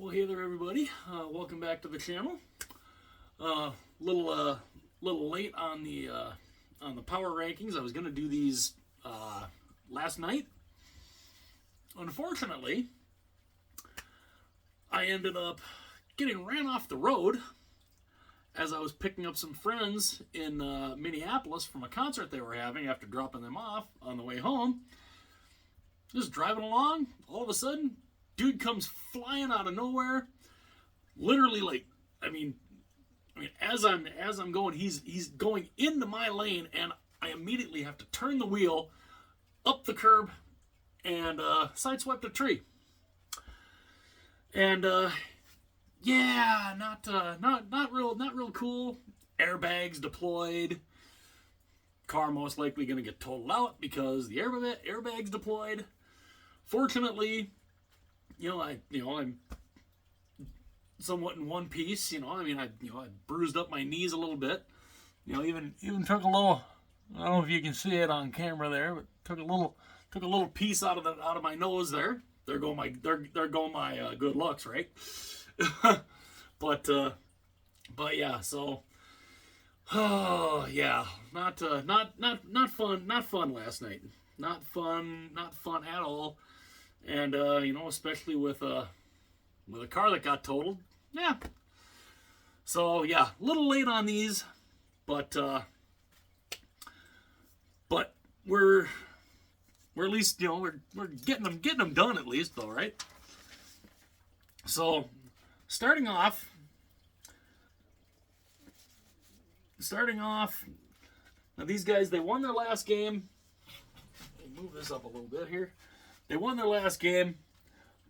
Well, hey there, everybody. Welcome back to the channel. Little late on the power rankings. I was going to do these last night. Unfortunately, I ended up getting ran off the road as I was picking up some friends in Minneapolis from a concert they were having after dropping them off on the way home. Just driving along, all of a sudden, dude comes flying out of nowhere. Literally, as I'm going, he's going into my lane, and I immediately have to turn the wheel up the curb and sideswept a tree. And yeah, not real cool. Airbags deployed. Car most likely going to get totaled out because the airbags deployed. Fortunately, I'm somewhat in one piece. I bruised up my knees a little bit. Even took a little. I don't know if you can see it on camera there, but took a little piece out of my nose there. There go my good looks, right? but yeah, so oh yeah, not fun last night. Not fun at all. And especially with a car that got totaled. Yeah. So yeah, a little late on these, but we're at least we're getting them done at least though, right? So starting off, now these guys, they won their last game. Let me move this up a little bit here. They won their last game,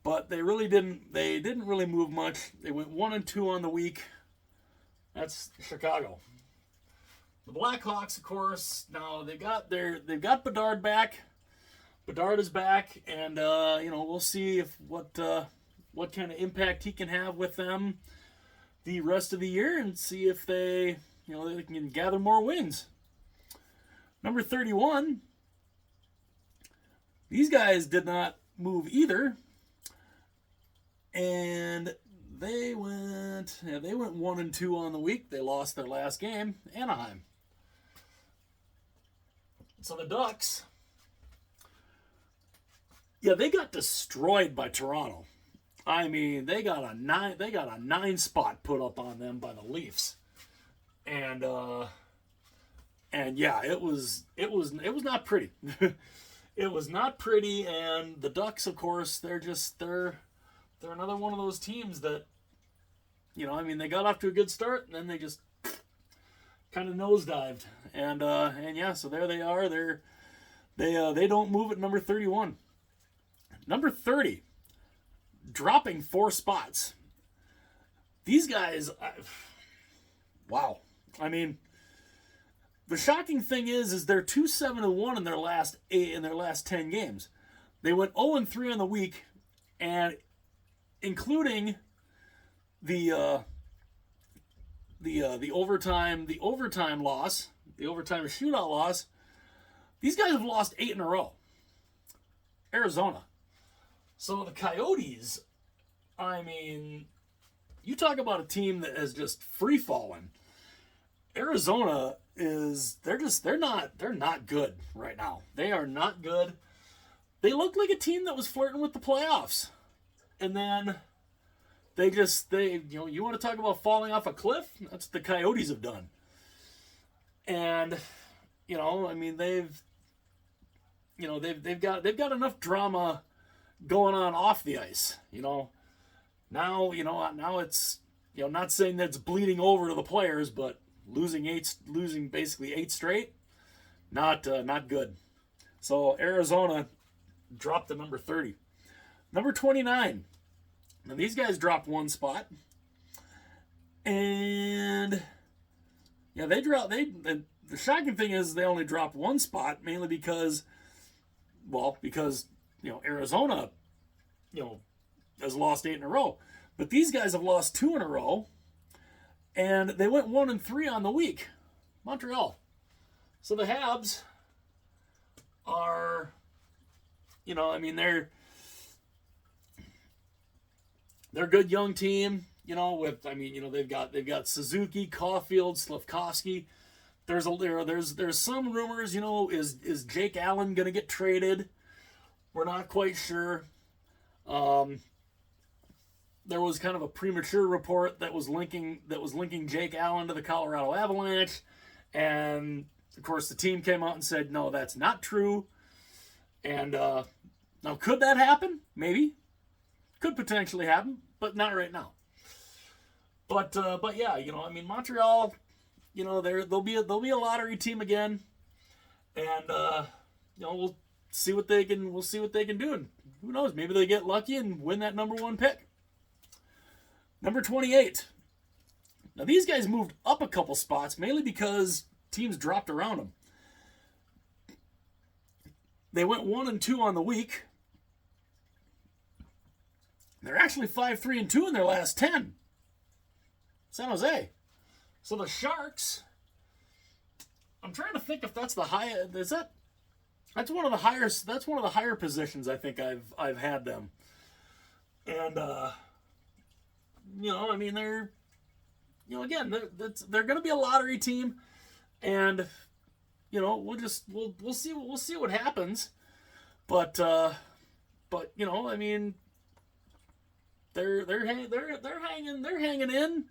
but they didn't really move much. They went 1-2 on the week. That's Chicago. The Blackhawks, of course, now they've got Bedard back. Bedard is back, and we'll see what kind of impact he can have with them the rest of the year, and see if they can gather more wins. Number 31. These guys did not move either, and they went 1-2 on the week. They lost their last game, Anaheim. So the Ducks, yeah, they got destroyed by Toronto. I mean, they got a 9 spot put up on them by the Leafs, and yeah, it was not pretty. It was not pretty, and the Ducks, of course, they're another one of those teams that, they got off to a good start, and then they just kind of nosedived, and yeah, so there they are. They don't move at number 31. Number 30, dropping 4 spots. These guys, wow. I mean, the shocking thing is they're 2-7-1 in their last 10 games. They went 0-3 on the week, and including the overtime loss, the overtime shootout loss. These guys have lost 8 in a row. Arizona. So the Coyotes, I mean, you talk about a team that has just free fallen. Arizona they're not good right now. They are not good. They look like a team that was flirting with the playoffs, and then they you want to talk about falling off a cliff? That's what the Coyotes have done. And I mean, they've got enough drama going on off the ice. Now it's not saying that it's bleeding over to the players, but losing basically 8 straight, not good. So Arizona dropped to number 30. Number 29. Now these guys dropped 1 spot, and yeah, the shocking thing is they only dropped 1 spot, mainly because Arizona has lost 8 in a row, but these guys have lost 2 in a row. And they went 1-3 on the week. Montreal. So the Habs are, they're they're a good young team. They've got Suzuki, Caulfield, Slafkovsky. There's some rumors. Is Jake Allen gonna get traded? We're not quite sure. There was kind of a premature report that was linking Jake Allen to the Colorado Avalanche, and of course the team came out and said no, that's not true. And now, could that happen? Maybe, could potentially happen, but not right now. But yeah, Montreal, they'll be a lottery team again, and we'll see what they can do, and who knows, maybe they get lucky and win that number 1 pick. Number 28. Now these guys moved up a couple spots, mainly because teams dropped around them. They went 1-2 on the week. They're actually 5-3-2 in their last 10. San Jose. So the Sharks, I'm trying to think if that's the high. That's one of the higher positions I think I've had them. And they're going to be a lottery team, and we'll see what happens. But they're hanging in,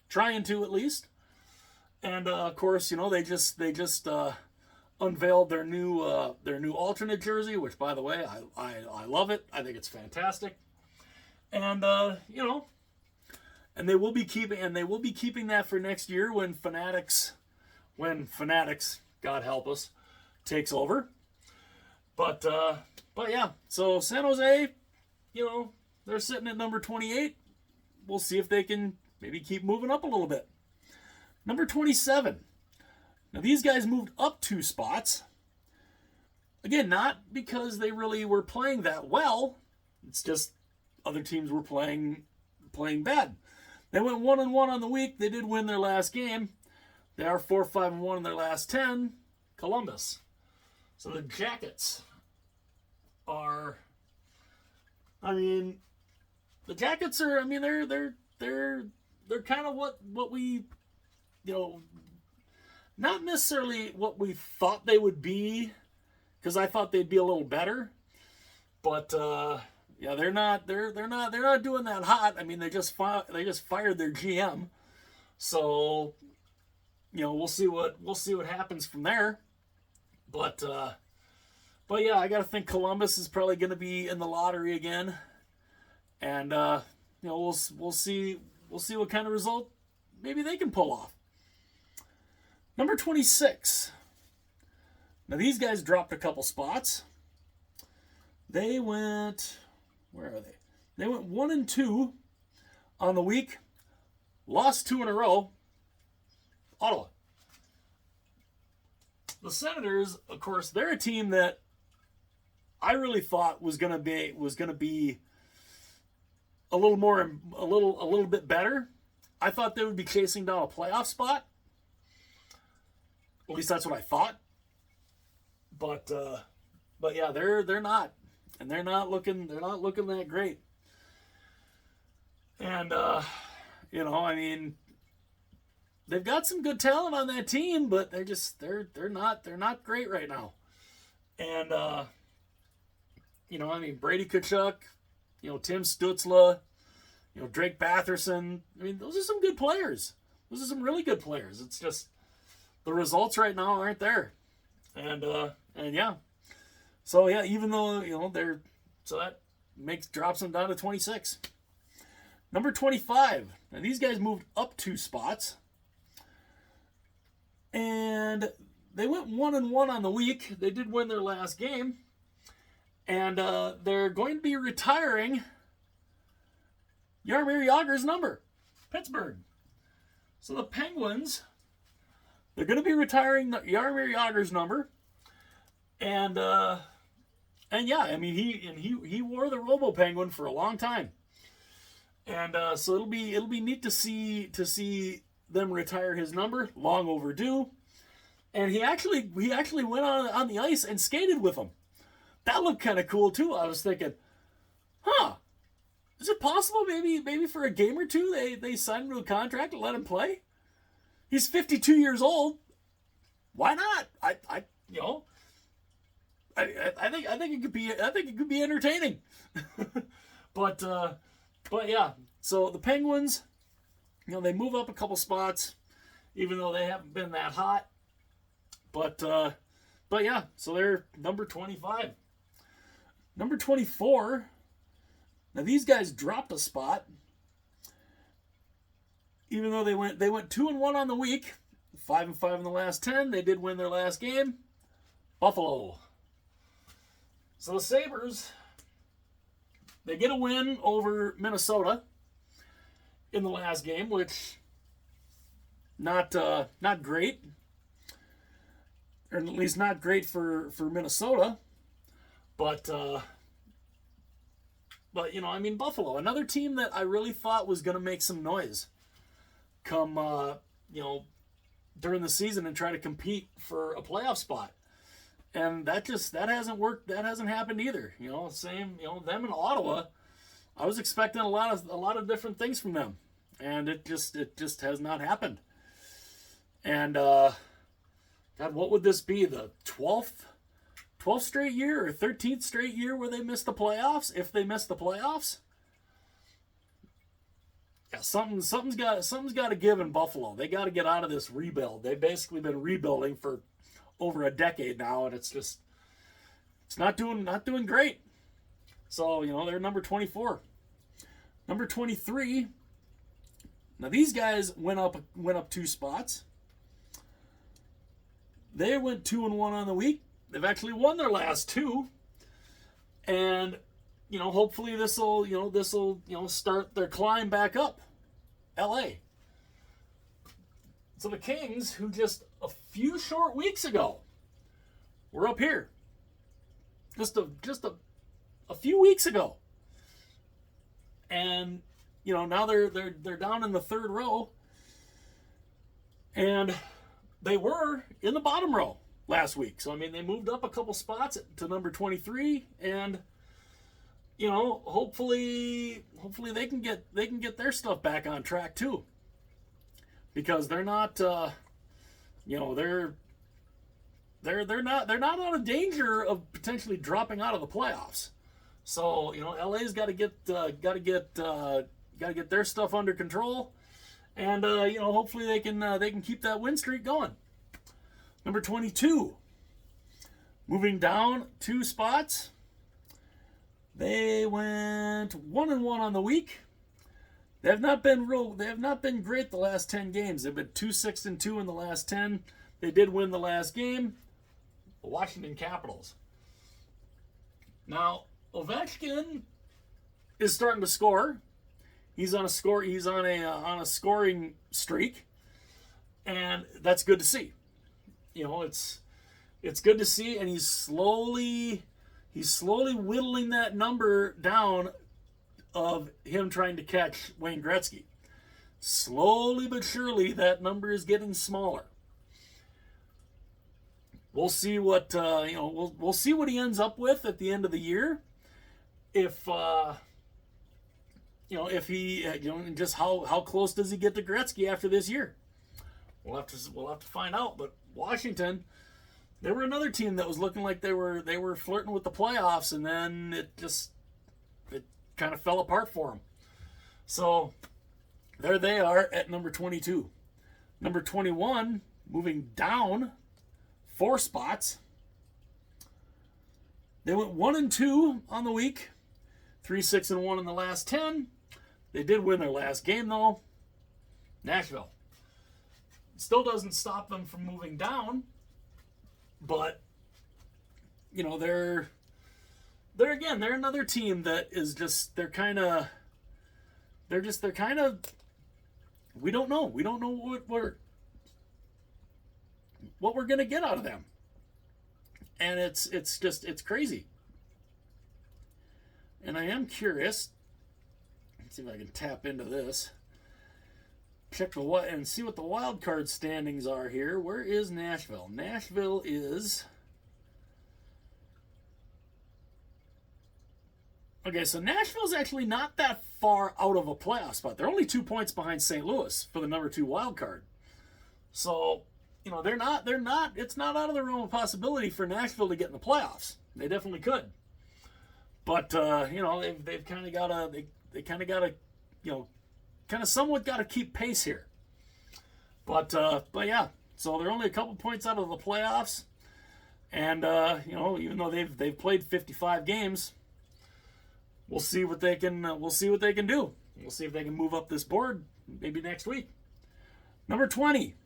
trying to at least. And of course, they just unveiled their new alternate jersey, which, by the way, I love it. I think it's fantastic. And and they will be keeping that for next year when Fanatics, God help us, takes over. But yeah, so San Jose, they're sitting at number 28. We'll see if they can maybe keep moving up a little bit. Number 27. Now these guys moved up 2 spots. Again, not because they really were playing that well. It's just other teams were playing bad. They went 1-1 on the week. They did win their last game. They are 4-5-1 in their last 10. Columbus. So the Jackets are. The Jackets are. They're kind of what we, not necessarily what we thought they would be, because I thought they'd be a little better, but. Yeah, they're not doing that hot. They just fired their GM, so we'll see what happens from there. But yeah, I gotta think Columbus is probably going to be in the lottery again, and we'll see what kind of result maybe they can pull off. Number 26. Now these guys dropped a couple spots. They went. Where are they? They went 1-2 on the week. Lost 2 in a row. Ottawa. The Senators, of course, they're a team that I really thought was gonna be a little bit better. I thought they would be chasing down a playoff spot. At least that's what I thought. But yeah, they're not. And they're not looking that great. And they've got some good talent on that team, but they're not great right now. And Brady Tkachuk, Tim Stützle, Drake Batherson. Those are some good players. Those are some really good players. It's just the results right now aren't there. And yeah. So yeah, even though that drops them down to 26. Number 25. Now these guys moved up 2 spots, and they went 1-1 on the week. They did win their last game, and they're going to be retiring Jaromir Jagr's number, Pittsburgh. So the Penguins, they're going to be retiring Jaromir Jagr's number, and yeah, he wore the Robo Penguin for a long time, and so it'll be neat to see them retire his number. Long overdue, and he actually went on the ice and skated with him. That looked kind of cool too. I was thinking, is it it possible maybe for a game or two they sign him to a contract and let him play? He's 52 years old. Why not? I think it could be entertaining. but yeah. So the Penguins, they move up a couple spots, even though they haven't been that hot. But yeah. So they're number 25. Number 24. Now these guys dropped a spot, even though they went 2-1 on the week, 5-5 in the last 10. They did win their last game. Buffalo. So the Sabres, they get a win over Minnesota in the last game, which not great, or at least not great for Minnesota, but Buffalo, another team that I really thought was going to make some noise come during the season and try to compete for a playoff spot. And that hasn't worked. That hasn't happened either. Same, them in Ottawa, I was expecting a lot of different things from them, and it just has not happened. And God, what would this be, the 12th straight year or 13th straight year where they missed the playoffs? If they missed the playoffs, yeah, something's got to give in Buffalo. They got to get out of this rebuild. They've basically been rebuilding for over a decade now, and it's not doing great. So they're number 24. Number 23. Now these guys went up 2 spots. They went 2-1 on the week. They've actually won their last 2, and hopefully this will start their climb back up. LA. So the Kings, who just a few short weeks ago were up here, just a few weeks ago, and now they're down in the 3rd row, and they were in the bottom row last week. So they moved up a couple spots to number 23, and hopefully they can get their stuff back on track too, because they're not they're not out of danger of potentially dropping out of the playoffs. So LA's got to get their stuff under control, and hopefully they can keep that win streak going. Number 22, moving down 2 spots. They went 1-1 on the week. They have not been great the last 10 games. They've been 2-6-2 in the last 10. They did win the last game. The Washington Capitals. Now, Ovechkin is starting to score. He's on a scoring streak, and that's good to see. It's good to see, and he's slowly whittling that number down of him trying to catch Wayne Gretzky. Slowly but surely, that number is getting smaller. We'll see what we'll see what he ends up with at the end of the year. If he just how close does he get to Gretzky after this year? We'll have to find out. But Washington, they were another team that was looking like they were flirting with the playoffs, and then it kind of fell apart for them. So there they are at number 22. Number 21, moving down 4 spots. They went 1-2 on the week, 3-6-1 in the last 10. They did win their last game though. Nashville. Still doesn't stop them from moving down, but they're another team that is just they're kind of we don't know what we're gonna get out of them, and it's crazy. And I am curious. Let's see if I can tap into this. Check and see what the wild card standings are here. Where is Nashville? Nashville is Okay, so Nashville's actually not that far out of a playoff spot. They're only 2 points behind St. Louis for the number 2 wild card. So, they're not, it's not out of the realm of possibility for Nashville to get in the playoffs. They definitely could. But, they've kind of got to, they kind of got to, kind of somewhat got to keep pace here. But yeah, so they're only a couple points out of the playoffs. And, even though they've played 55 games, we'll see what they can do. We'll see if they can move up this board maybe next week. Number 20.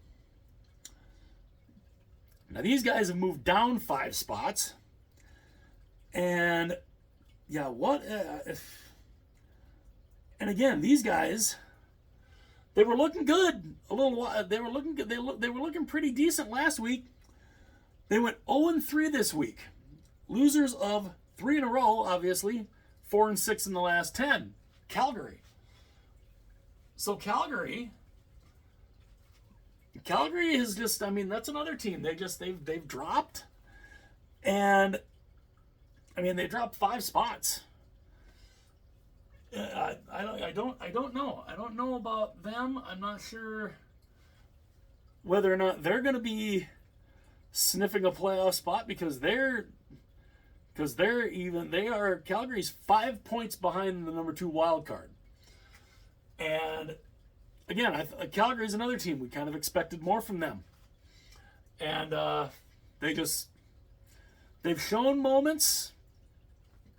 Now these guys have moved down 5 spots, and yeah, and again, these guys, they were looking good a little while. They were looking good. They were looking pretty decent last week. They went 0-3 this week, losers of 3 in a row, obviously. 4-6 in the last 10. Calgary. So Calgary is just, that's another team. They've dropped, and they dropped 5 spots. I don't know. I don't know about them. I'm not sure whether or not they're going to be sniffing a playoff spot because Calgary's 5 points behind the number 2 wild card. And again, Calgary's another team. We kind of expected more from them. And they've shown moments,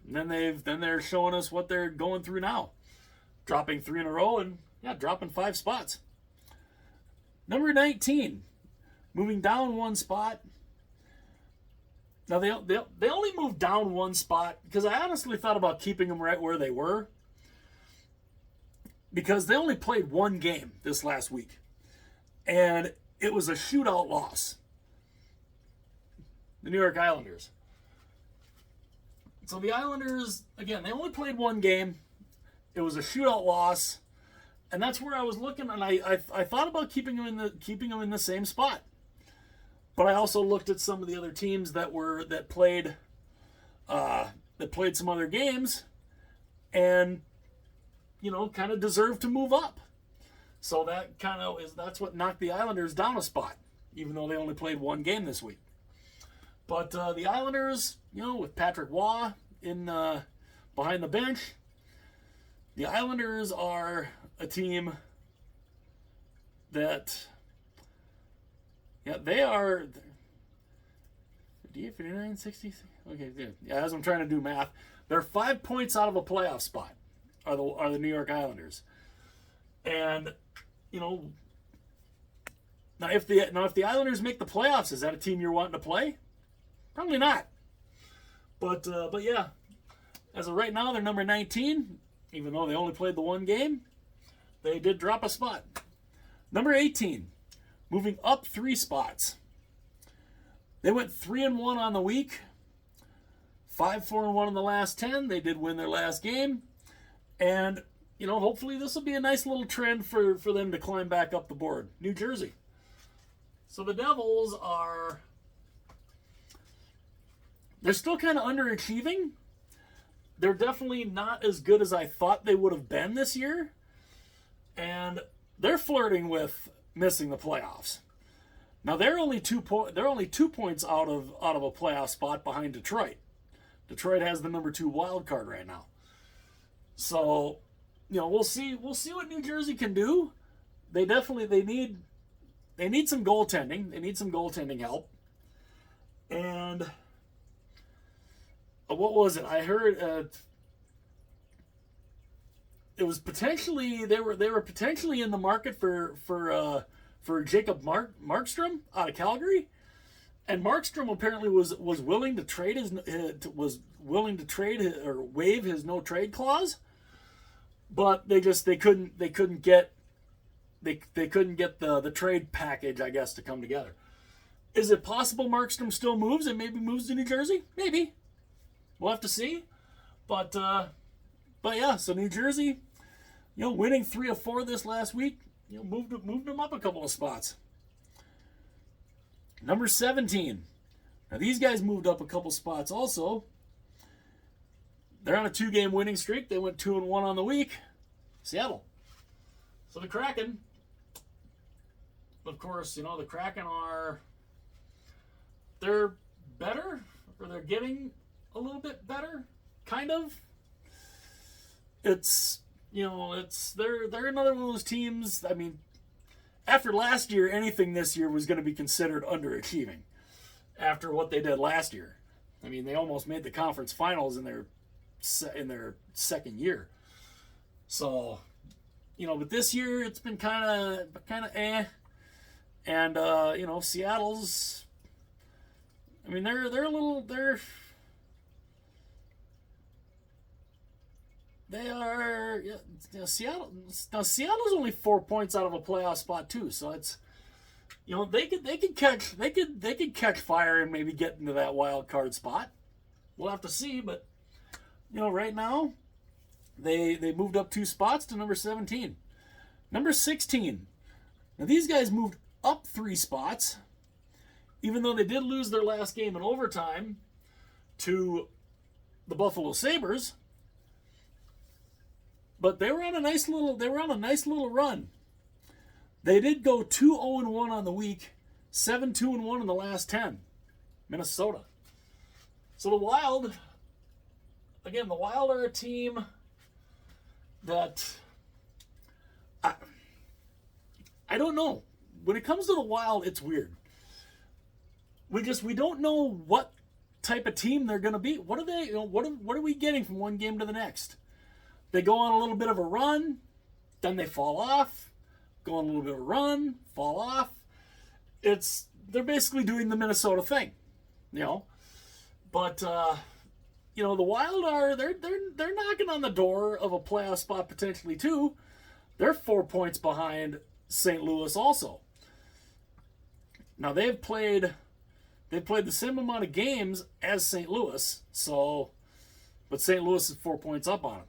and then they're showing us what they're going through now. Dropping 3 in a row and dropping 5 spots. Number 19, moving down 1 spot. Now, they only moved down 1 spot because I honestly thought about keeping them right where they were because they only played 1 game this last week, and it was a shootout loss. The New York Islanders. So the Islanders, again, they only played 1 game. It was a shootout loss, and that's where I was looking, and I thought about keeping them in the same spot. But I also looked at some of the other teams that played some other games, and kind of deserved to move up. So that's what knocked the Islanders down a spot, even though they only played 1 game this week. But the Islanders, with Patrick Waugh in behind the bench, the Islanders are a team that. Yeah, they are 58, 59, 60. Okay, yeah, as I'm trying to do math, they're 5 points out of a playoff spot. Are the New York Islanders, and now if the Islanders make the playoffs, is that a team you're wanting to play? Probably not. But yeah, as of right now, they're number 19, even though they only played the 1 game. They did drop a spot. Number 18. Moving up 3 spots. They went 3-1 on the week. 5-4-1 in the last 10. They did win their last game. And, hopefully this will be a nice little trend for them to climb back up the board. New Jersey. So the Devils they're still kind of underachieving. They're definitely not as good as I thought they would have been this year. And they're flirting with missing the playoffs. Now they're only 2 points out of a playoff spot behind Detroit. Detroit has the number 2 wild card right now. So, we'll see what New Jersey can do. They need some goaltending. They need some goaltending help. And what was it? I heard it was potentially they were potentially in the market for Jacob Markstrom out of Calgary, and Markstrom apparently was willing to trade or waive his no trade clause, but they couldn't get the trade package, I guess, to come together. Is it possible Markstrom still moves and maybe moves to New Jersey? Maybe. We'll have to see. But yeah, so New Jersey, winning 3 of 4 this last week, moved them up a couple of spots. Number 17. Now these guys moved up a couple spots also. They're on a 2-game winning streak. They went 2-1 on the week. Seattle. So the Kraken, of course, the Kraken they're better, or they're getting a little bit better, kind of. They're another one of those teams. I mean, after last year, anything this year was going to be considered underachieving after what they did last year. I mean, they almost made the conference finals in their second year. So, but this year it's been kind of eh. And Seattle's, I mean, Seattle. Now Seattle's only 4 points out of a playoff spot too, so it's, they could catch fire and maybe get into that wild card spot. We'll have to see, but right now they moved up 2 spots to number 17. Number 16. Now these guys moved up 3 spots, even though they did lose their last game in overtime to the Buffalo Sabres. But they were on a nice little run. They did go 2-0-1 on the week, 7-2-1 in the last 10. Minnesota. So the Wild are a team that I don't know. When it comes to the Wild, it's weird. We don't know what type of team they're going to be. What are they? What are we getting from one game to the next? They go on a little bit of a run, then they fall off. Go on a little bit of a run, fall off. They're basically doing the Minnesota thing, But the Wild they're knocking on the door of a playoff spot potentially too. They're 4 points behind St. Louis also. Now they've played the same amount of games as St. Louis, but St. Louis is 4 points up on them.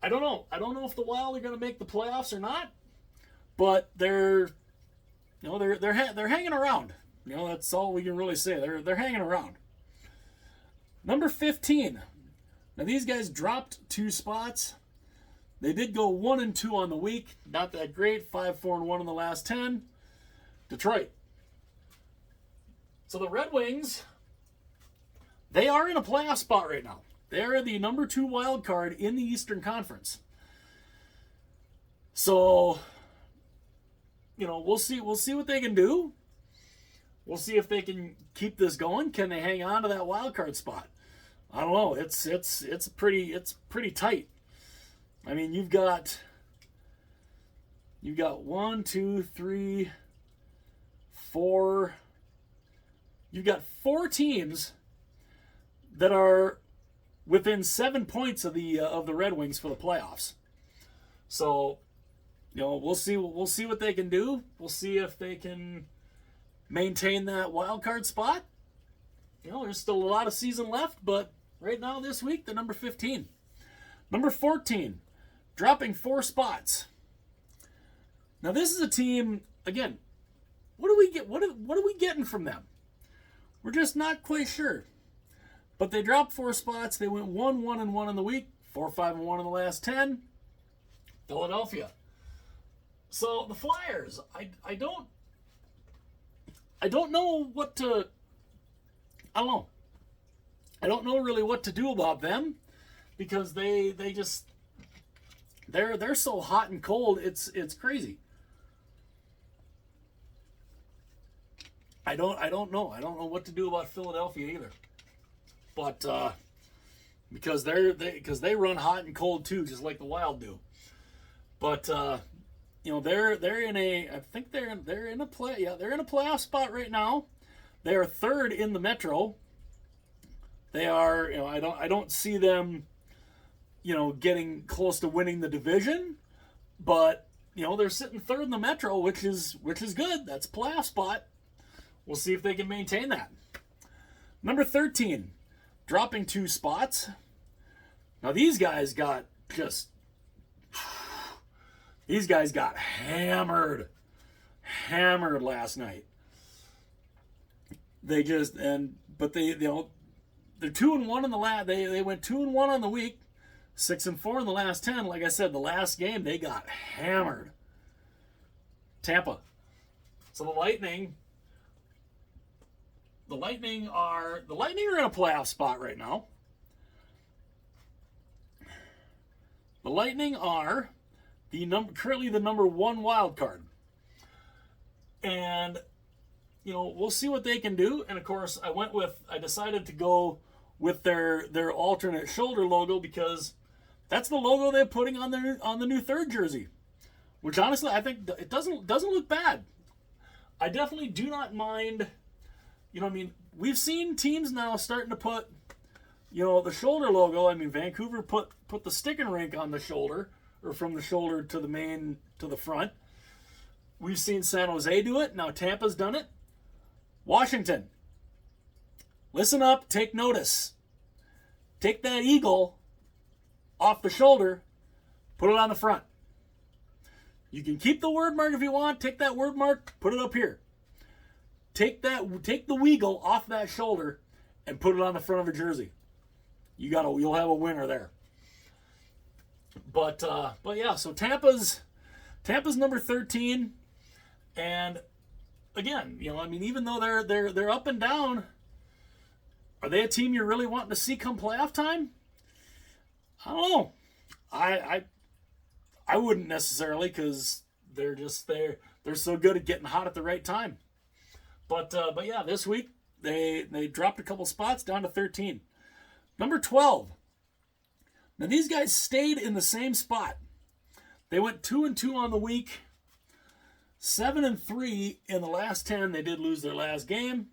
I don't know. I don't know if the Wild are going to make the playoffs or not, but they're hanging around. That's all we can really say. They're hanging around. Number 15. Now these guys dropped 2 spots. They did go 1-2 on the week. Not that great. 5-4-1 in the last 10. Detroit. So the Red Wings, they are in a playoff spot right now. They're the number 2 wild card in the Eastern Conference. So, we'll see what they can do. We'll see if they can keep this going. Can they hang on to that wild card spot? I don't know. It's pretty tight. I mean, you've got 1, 2, 3, 4. You've got 4 teams that are within 7 points of the Red Wings for the playoffs. So, we'll see what they can do. We'll see if they can maintain that wild card spot. There's still a lot of season left, but right now this week they're number 15. Number 14, dropping 4 spots. Now this is a team, again, what do we get? What are we getting from them? We're just not quite sure. But they dropped 4 spots. They went 1-1-1 in the week, 4-5-1 in the last 10. Philadelphia. So the Flyers, I don't know what to. I don't know. I don't know really what to do about them because they're so hot and cold. It's crazy. I don't know. I don't know what to do about Philadelphia either. But because they run hot and cold too, just like the Wild do. But they're in a playoff spot right now. They are 3rd in the Metro. They are, I don't see them, getting close to winning the division, but they're sitting 3rd in the Metro, which is good. That's a playoff spot. We'll see if they can maintain that. Number 13. Dropping 2 spots. Now these guys got hammered last night. They they're 2-1 in the last. They went 2-1 on the week, 6-4 in the last 10. Like I said, the last game they got hammered. Tampa. So the Lightning are in a playoff spot right now. The Lightning are currently the number 1 wild card. And we'll see what they can do. And of course, I decided to go with their alternate shoulder logo because that's the logo they're putting on the new third jersey. Which honestly, I think it doesn't look bad. I definitely do not mind. We've seen teams now starting to put, the shoulder logo. I mean, Vancouver put the sticking rink on the shoulder, or from the shoulder to the front. We've seen San Jose do it. Now Tampa's done it. Washington, listen up, take notice. Take that eagle off the shoulder, put it on the front. You can keep the word mark if you want. Take that word mark, put it up here. Take the weagle off that shoulder and put it on the front of a jersey. You'll have a winner there. But yeah, so Tampa's number 13, and again, even though they're up and down, are they a team you're really wanting to see come playoff time? I don't know. I wouldn't necessarily, because they're so good at getting hot at the right time. But yeah, this week they dropped a couple spots down to 13. Number 12. Now these guys stayed in the same spot. They went 2-2 on the week. 7-3 in the last 10. They did lose their last game.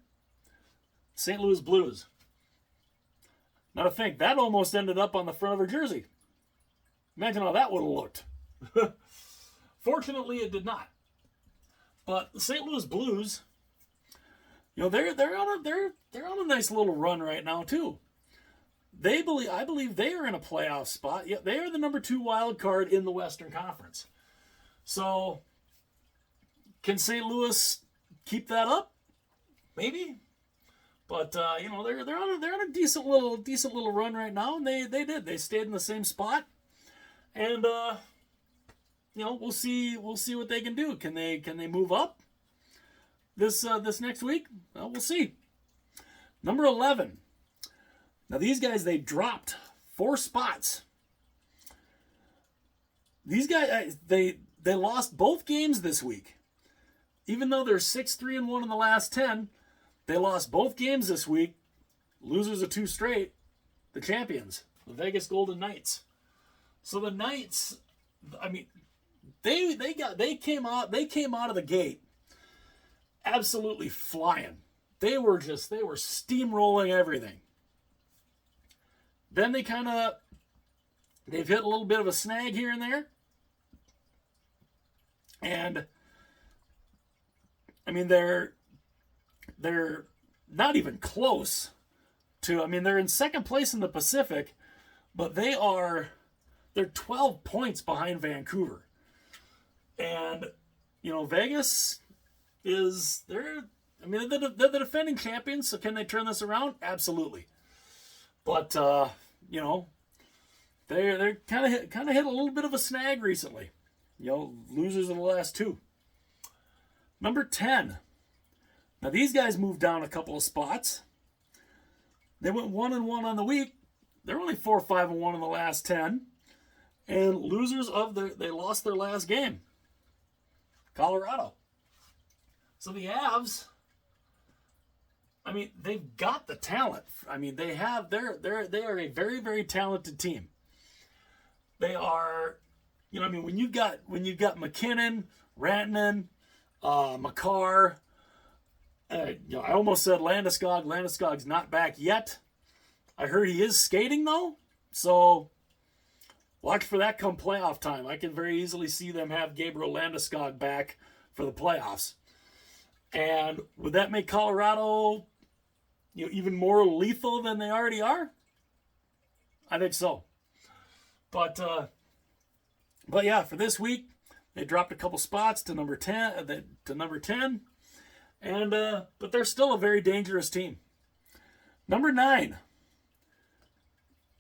St. Louis Blues. Now to think, that almost ended up on the front of her jersey. Imagine how that would have looked. Fortunately, it did not. But the St. Louis Blues, they're on a nice little run right now too. I believe they are in a playoff spot. Yeah, they are the number 2 wild card in the Western Conference. So, can St. Louis keep that up? Maybe. But they're on a decent little run right now, and they stayed in the same spot. And we'll see what they can do. Can they move up this next week? Well, we'll see. Number 11. Now these guys, they dropped 4 spots. These guys, they lost both games this week. Even though they're 6-3-1 in the last 10, they lost both games this week. Losers of 2 straight. The champions, the Vegas Golden Knights. So the Knights, they came out of the gate absolutely flying. They were steamrolling everything. Then they've hit a little bit of a snag here and there. And they're not even close to, they're in second place in the Pacific, but they're 12 points behind Vancouver. And, Vegas they're the defending champions, so can they turn this around? Absolutely. But, they're kind of hit a little bit of a snag recently. Losers in the last 2. Number 10. Now, these guys moved down a couple of spots. They went 1-1 on the week. They're only 4-5-1 in the last 10. And losers they lost their last game. Colorado. So the Avs, they've got the talent. They are a very, very talented team. They are, when you've got McKinnon, Rantanen, Makar, I almost said Landeskog. Landeskog's not back yet. I heard he is skating though, so watch for that come playoff time. I can very easily see them have Gabriel Landeskog back for the playoffs. And would that make Colorado, even more lethal than they already are? I think so. But yeah, for this week, they dropped a couple spots to number 10. And but they're still a very dangerous team. Number 9.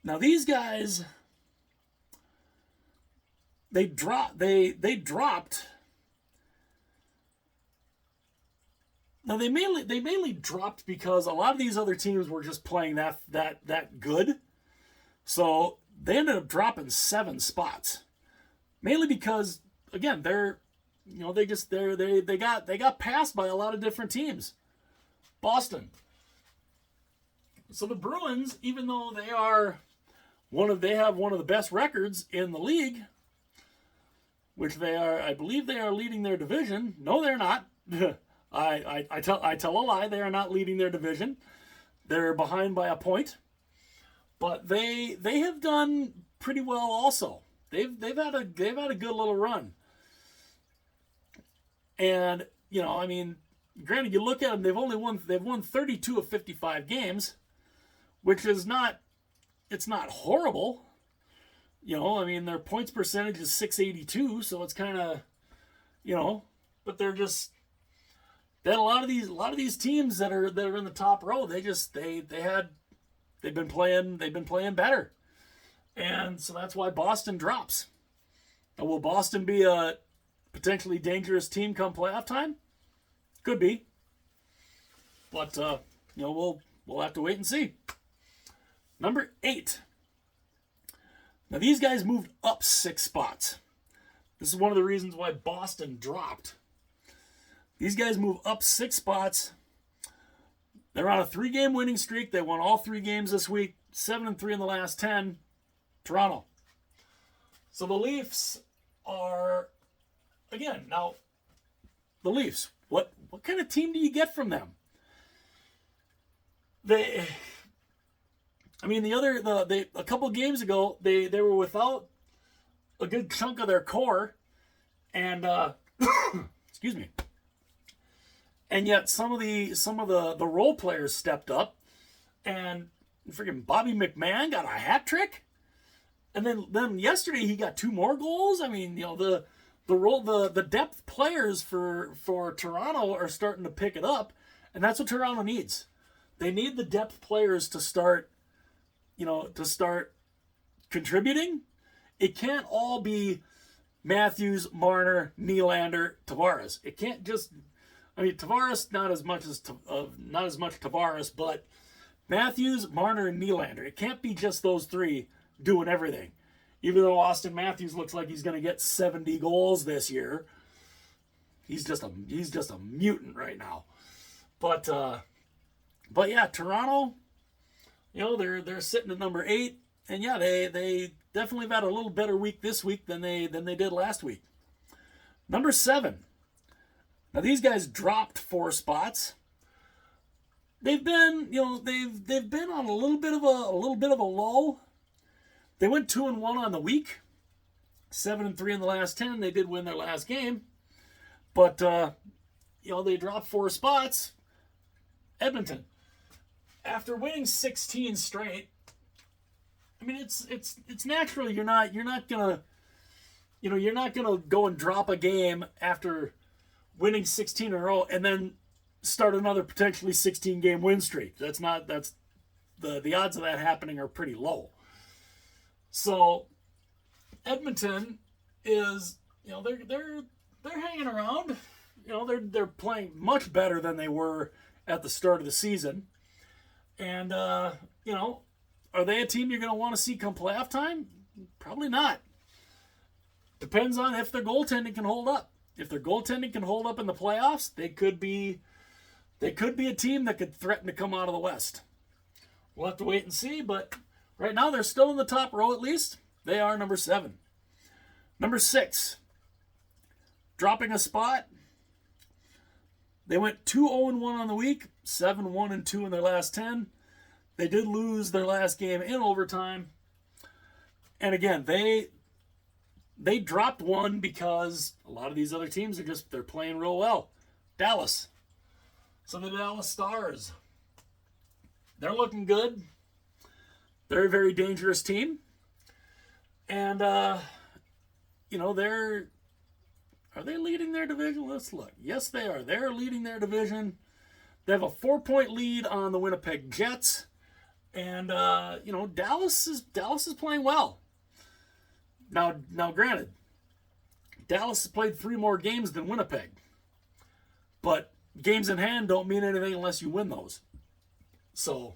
Now these guys, they dropped. Now they mainly dropped because a lot of these other teams were just playing that good. So they ended up dropping 7 spots, mainly because again they got passed by a lot of different teams. Boston. So the Bruins, even though they have one of the best records in the league, which I believe they are leading their division. No, they're not. I tell a lie. They are not leading their division. They're behind by a point. But they have done pretty well also. They've had a good little run. And, I mean, granted, you look at them, they've won 32 of 55 games, which is not horrible. I mean, their points percentage is .682, so it's kind of, but they're just, they had a lot of these teams that are in the top row. They've been playing better, and so that's why Boston drops. Now, will Boston be a potentially dangerous team come playoff time? Could be, but we'll have to wait and see. Number 8. Now these guys moved up 6 spots. This is one of the reasons why Boston dropped. These guys move up 6 spots. They're on a 3-game winning streak. They won all 3 games this week. 7-3 in the last 10. Toronto. So the Leafs are, again, now, the Leafs, what kind of team do you get from them? A couple games ago, they were without a good chunk of their core, and excuse me. And yet some of the role players stepped up, and freaking Bobby McMahon got a hat trick, and then yesterday he got 2 more goals. I mean, the depth players for Toronto are starting to pick it up, and that's what Toronto needs. They need the depth players to start contributing. It can't all be Matthews, Marner, Nylander, Tavares. It can't just. I mean, Tavares not as much Tavares, but Matthews, Marner, and Nylander. It can't be just those 3 doing everything. Even though Austin Matthews looks like he's going to get 70 goals this year, he's just a mutant right now. But yeah, Toronto. They're sitting at number 8, and yeah, they definitely have had a little better week this week than they did last week. Number 7. Now these guys dropped 4 spots. They've been they've been on a little bit of a lull. They went 2-1 on the week, 7-3 in the last 10. They did win their last game, but they dropped 4 spots. Edmonton. After winning 16 straight, I mean it's natural you're not gonna go and drop a game after winning 16 in a row and then start another potentially 16-game win streak. The odds of that happening are pretty low. So Edmonton is they're hanging around. They're playing much better than they were at the start of the season. And, are they a team you're going to want to see come playoff time? Probably not. Depends on if their goaltending can hold up. If their goaltending can hold up in the playoffs, they could be a team that could threaten to come out of the West. We'll have to wait and see, but right now they're still in the top row at least. They are number 7. Number 6. Dropping a spot. They went 2-0-1 on the week, 7-1-2 in their last 10. They did lose their last game in overtime. And again, they dropped 1 because a lot of these other teams they're playing real well. Dallas. So the Dallas Stars. They're looking good. They're a very dangerous team. And are they leading their division? Let's look. Yes, they are. They're leading their division. They have a 4-point lead on the Winnipeg Jets. And Dallas is playing well. Now, granted, Dallas has played 3 more games than Winnipeg, but games in hand don't mean anything unless you win those. So,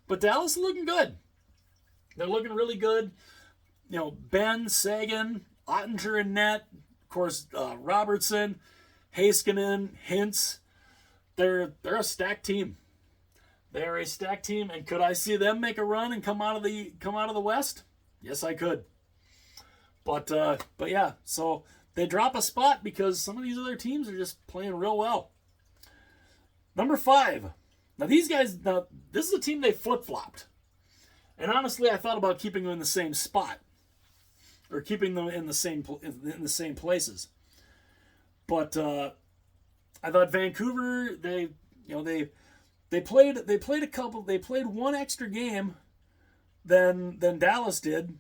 but Dallas is looking good. They're looking really good. Ben, Sagan, Ottinger in net, of course, Robertson, Heiskanen, Hintz. They're a stacked team. They are a stacked team, and could I see them make a run and come out of the West? Yes, I could. But yeah, so they drop a spot because some of these other teams are just playing real well. Number 5. Now these guys, this is a team they flip-flopped. And honestly, I thought about keeping them in the same spot, or keeping them in the same places. But I thought Vancouver, they played one extra game than Dallas did,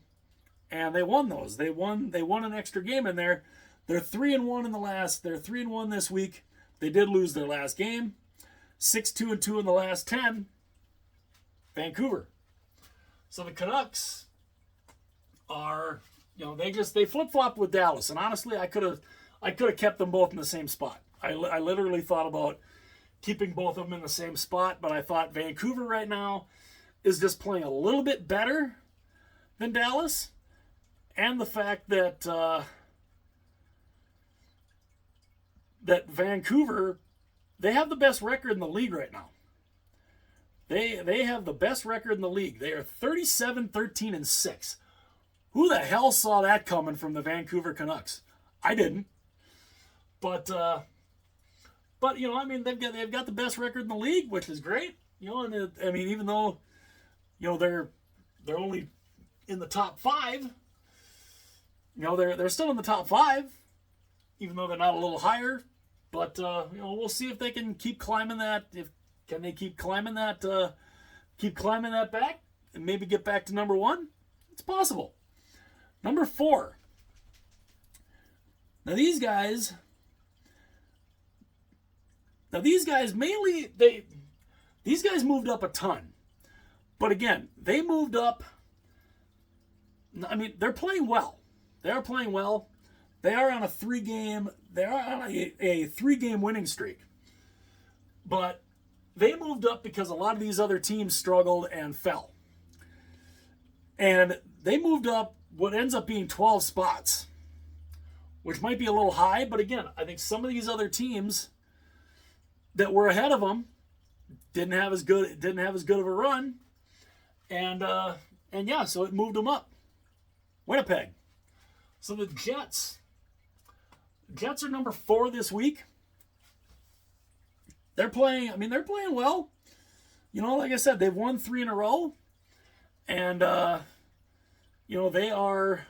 and they won those. They won an extra game in there. They're 3-1 in the last. They're 3-1 this week. They did lose their last game. 6-2-2 in the last 10. Vancouver. So the Canucks are, they flip-flopped with Dallas, and honestly, I could have kept them both in the same spot. I literally thought about keeping both of them in the same spot, but I thought Vancouver right now is just playing a little bit better than Dallas, and the fact that that Vancouver, they have the best record in the league right now. They have the best record in the league. They are 37-13-6. Who the hell saw that coming from the Vancouver Canucks? I didn't. But they've got the best record in the league, which is great. And even though they're only in the top 5, they're still in the top 5, even though they're not a little higher. But we'll see if they can keep climbing that. Can they keep climbing that back and maybe get back to number 1? It's possible. Number 4. Now these guys mainly these guys moved up a ton. But again, they moved up. I mean, they're playing well. They are playing well. They are on a 3-game winning streak. But they moved up because a lot of these other teams struggled and fell. And they moved up what ends up being 12 spots, which might be a little high, but again, I think some of these other teams that were ahead of them didn't have as good of a run, and yeah, so it moved them up. Winnipeg. So the Jets are number 4 this week. They're playing well. Like I said, they've won 3 in a row. And they are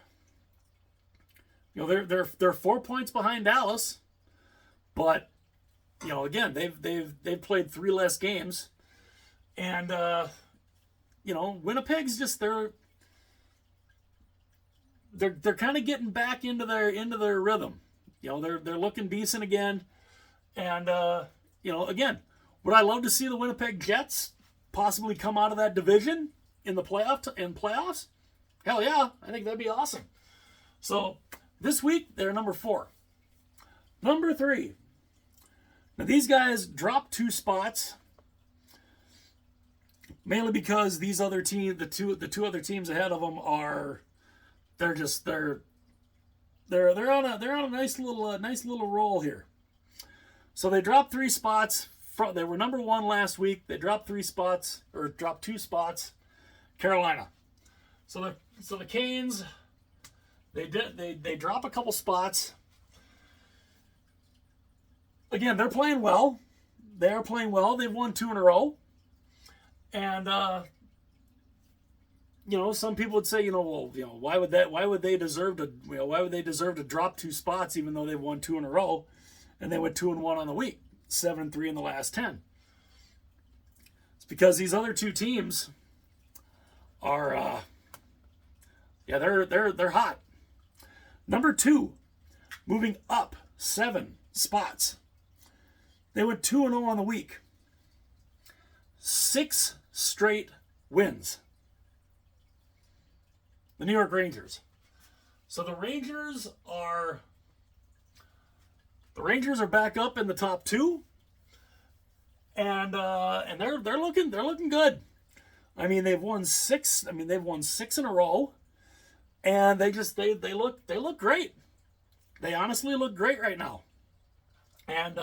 they're 4 points behind Dallas. But again, they've played 3 less games. And Winnipeg's just they're kind of getting back into their rhythm. They're looking decent again. And again, would I love to see the Winnipeg Jets possibly come out of that division in the playoffs? Hell yeah, I think that'd be awesome. So this week they're number 4. Number 3. Now these guys dropped 2 spots, mainly because these other teams, the two other teams ahead of them they're on a nice little roll here. So they dropped 3 spots. They were number 1 last week. They dropped 2 spots. Carolina. So the Canes, they drop a couple spots. Again, they're playing well. They are playing well. They've won 2 in a row. And some people would say, why would they deserve to drop 2 spots even though they've won 2 in a row, and they went 2-1 on the week, 7-3 in the last 10. It's because these other 2 teams are, they're hot. Number 2, moving up 7 spots. They went 2-0 on the week. 6 straight wins. The New York Rangers. So the Rangers are back up in the top 2, and they're looking good. I mean, they've won 6. I mean, they've won 6 in a row, and they look great. They honestly look great right now, and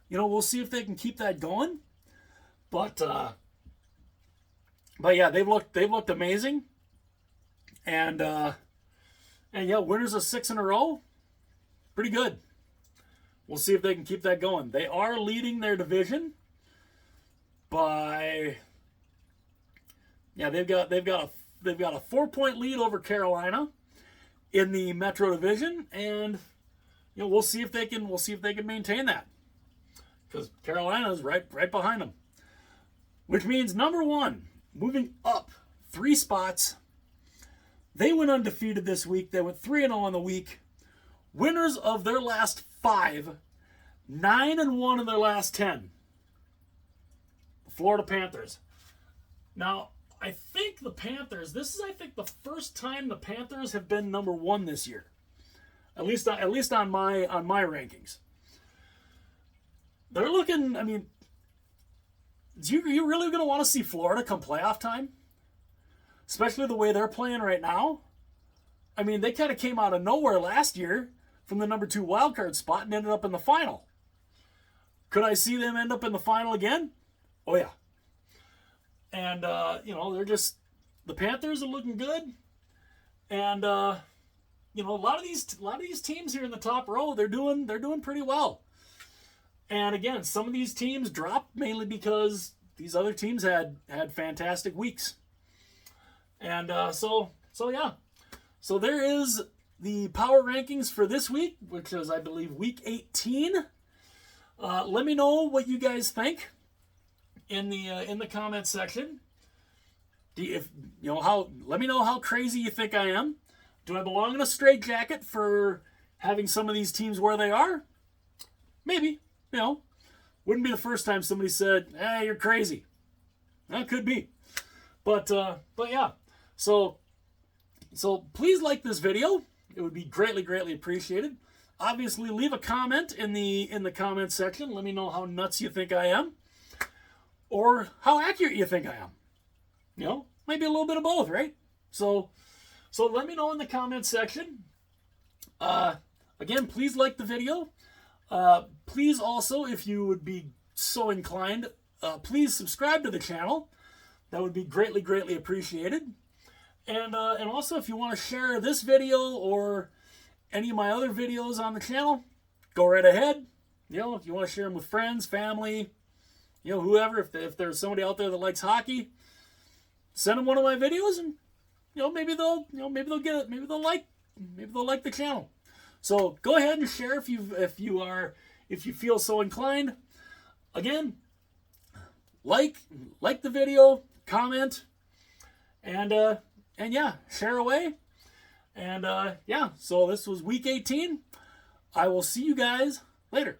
we'll see if they can keep that going. But yeah, they've looked amazing, and yeah, winners of 6 in a row, pretty good. We'll see if they can keep that going. They are leading their division by, yeah, they've got a 4-point lead over Carolina in the Metro Division, and we'll see if they can maintain that, because Carolina's right behind them, which means number 1 moving up 3 spots. They went undefeated this week. They went 3-0 on the week. Winners of their last 5, 9-1 in their last 10. The Florida Panthers. Now, I think the Panthers, this is, I think, the first time the Panthers have been number 1 this year. At least on my rankings. They're looking, I mean, you really going to want to see Florida come playoff time? Especially the way they're playing right now. I mean, they kind of came out of nowhere last year from the number 2 wildcard spot and ended up in the final. Could I see them end up in the final again? Oh, yeah. And, they're just, the Panthers are looking good. And, a lot of these teams here in the top row, they're doing pretty well. And again, some of these teams dropped mainly because these other teams had fantastic weeks. And so yeah. So there is the power rankings for this week, which is, I believe, week 18. Let me know what you guys think in the comment section. Let me know how crazy you think I am. Do I belong in a straitjacket for having some of these teams where they are? Maybe. Wouldn't be the first time somebody said, "Hey, you're crazy." That could be. But yeah. So please like this video. It would be greatly appreciated. Obviously, leave a comment in the comment section. Let me know how nuts you think I am, or how accurate you think I am. Maybe a little bit of both, right? So let me know in the comment section. Again, please like the video. Please also, if you would be so inclined, please subscribe to the channel. That would be greatly appreciated. And also, if you want to share this video or any of my other videos on the channel, go right ahead. If you want to share them with friends, family, whoever. If there's somebody out there that likes hockey, send them one of my videos, and maybe they'll get it. Maybe they'll like the channel. So go ahead and share if you feel so inclined. Again, like the video, comment, and yeah, share away. And yeah, so this was week 18. I will see you guys later.